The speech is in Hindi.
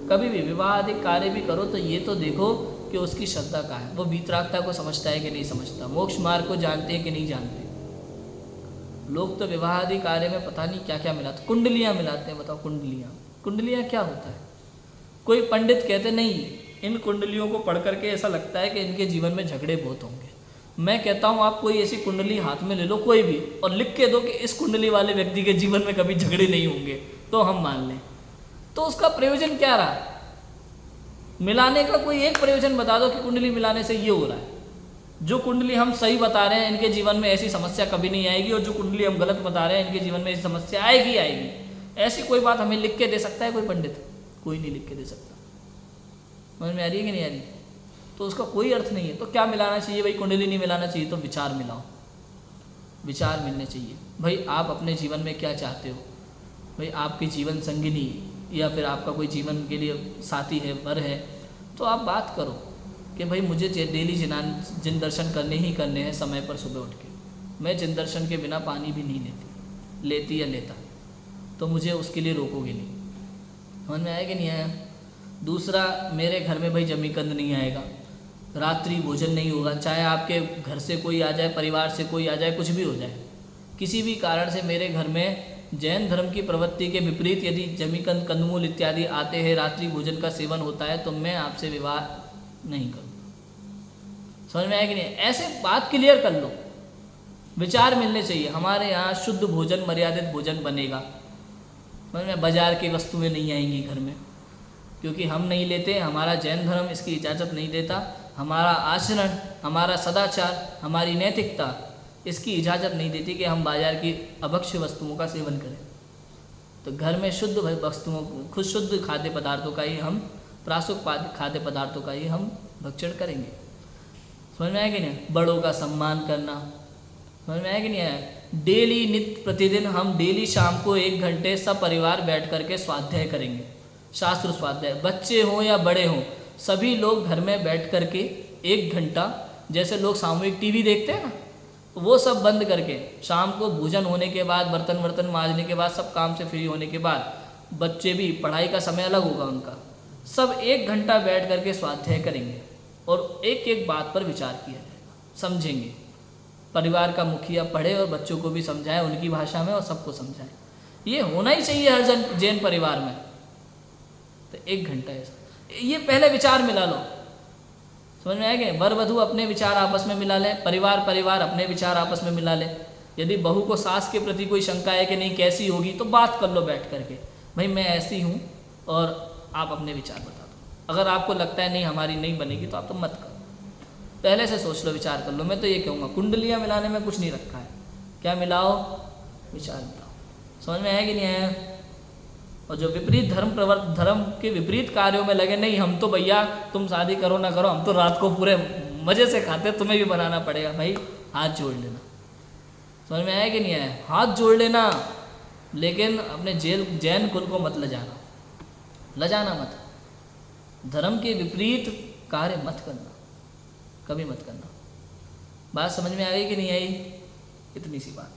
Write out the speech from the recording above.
कभी भी विवाह आदि कार्य भी करो तो ये तो देखो कि उसकी श्रद्धा कहाँ है, वो वीतरागता को समझता है कि नहीं समझता, मोक्ष मार्ग को जानते हैं कि नहीं जानते। लोग तो विवाह आदि कार्य में पता नहीं क्या क्या मिलाते, कुंडलियाँ मिलाते हैं। बताओ कुंडलियाँ, कुंडलियाँ क्या होता है? कोई पंडित कहते नहीं, इन कुंडलियों को पढ़ करके ऐसा लगता है कि इनके जीवन में झगड़े बहुत होंगे। मैं कहता हूँ आप कोई ऐसी कुंडली हाथ में ले लो कोई भी, और लिख के दो कि इस कुंडली वाले व्यक्ति के जीवन में कभी झगड़े नहीं होंगे, तो हम मान लें। तो उसका प्रयोजन क्या रहा? मिलाने का कोई एक प्रयोजन बता दो कि कुंडली मिलाने से ये हो रहा है। जो कुंडली हम सही बता रहे हैं इनके जीवन में ऐसी समस्या कभी नहीं आएगी, और जो कुंडली हम गलत बता रहे हैं इनके जीवन में ऐसी समस्या आएगी आएगी। ऐसी कोई बात हमें लिख के दे सकता है कोई पंडित? कोई नहीं लिख के दे सकता। समझ में आ रही है कि नहीं आ रही? तो उसका कोई अर्थ नहीं है। तो क्या मिलाना चाहिए भाई? कुंडली नहीं मिलाना चाहिए तो विचार मिलाओ, विचार मिलने चाहिए। भाई आप अपने जीवन में क्या चाहते हो? भाई आपकी जीवन संगिनी या फिर आपका कोई जीवन के लिए साथी है, वर है, तो आप बात करो कि भाई मुझे डेली जिन दर्शन करने ही करने हैं समय पर सुबह उठ के। मैं जिन दर्शन के बिना पानी भी नहीं लेती या लेता, तो मुझे उसके लिए रोकोगे नहीं। समझ में आया कि नहीं आया? दूसरा, मेरे घर में भाई जमीकंद नहीं आएगा, रात्रि भोजन नहीं होगा, चाहे आपके घर से कोई आ जाए, परिवार से कोई आ जाए, कुछ भी हो जाए, किसी भी कारण से मेरे घर में जैन धर्म की प्रवृत्ति के विपरीत यदि जमीकंद, कंदमूल इत्यादि आते हैं, रात्रि भोजन का सेवन होता है, तो मैं आपसे विवाह नहीं करूँगा। समझ में आया कि नहीं? ऐसे बात क्लियर कर लो, विचार मिलने चाहिए। हमारे यहाँ शुद्ध भोजन, मर्यादित भोजन बनेगा। समझ में? बाजार की वस्तुएं नहीं आएंगी घर में, क्योंकि हम नहीं लेते, हमारा जैन धर्म इसकी इजाज़त नहीं देता, हमारा आचरण, हमारा सदाचार, हमारी नैतिकता इसकी इजाज़त नहीं देती कि हम बाजार की अभक्ष्य वस्तुओं का सेवन करें। तो घर में शुद्ध वस्तुओं, खुद शुद्ध खाद्य पदार्थों का ही हम, प्रासुक खाद्य पदार्थों का ही हम भक्षण करेंगे। समझ में आया कि नहीं? बड़ों का सम्मान करना। समझ में आया कि नहीं आया? डेली, नित्य प्रतिदिन हम डेली शाम को 1 घंटे सब परिवार बैठ करके स्वाध्याय करेंगे, शास्त्र स्वाध्याय। बच्चे हों या बड़े हों, सभी लोग घर में बैठ करके 1 घंटा, जैसे लोग सामूहिक टीवी देखते हैं ना, वो सब बंद करके शाम को भोजन होने के बाद, बर्तन वर्तन मांजने के बाद, सब काम से फ्री होने के बाद, बच्चे भी, पढ़ाई का समय अलग होगा उनका, सब 1 घंटा बैठ करके स्वाध्याय करेंगे और एक एक बात पर विचार किया जाएगा, समझेंगे। परिवार का मुखिया पढ़े और बच्चों को भी समझाए उनकी भाषा में और सबको समझाए। ये होना ही चाहिए हर जैन परिवार में। तो 1 घंटा ऐसा, ये पहले विचार मिला लो। समझ में आएगा? वर वधू अपने विचार आपस में मिला लें, परिवार अपने विचार आपस में मिला लें। यदि बहू को सास के प्रति कोई शंका है कि नहीं कैसी होगी, तो बात कर लो बैठ करके, भाई मैं ऐसी हूँ और आप अपने विचार बता दो। अगर आपको लगता है नहीं हमारी नहीं बनेगी तो आप तो मत करो, पहले से सोच लो, विचार कर लो। मैं तो ये कहूँगा कुंडलियाँ मिलाने में कुछ नहीं रखा है, क्या मिलाओ? विचार मिलाओ। समझ में आया कि नहीं आया? और जो विपरीत धर्म के विपरीत कार्यों में लगे, नहीं हम तो भैया तुम शादी करो ना करो, हम तो रात को पूरे मज़े से खाते, तुम्हें भी बनाना पड़ेगा, भाई हाथ जोड़ लेना। समझ में आया कि नहीं आया? हाथ जोड़ लेना, लेकिन अपने जैन कुल को मत लजाना मत। धर्म के विपरीत कार्य मत करना, कभी मत करना। बात समझ में आ गई कि नहीं आई? इतनी सी बात।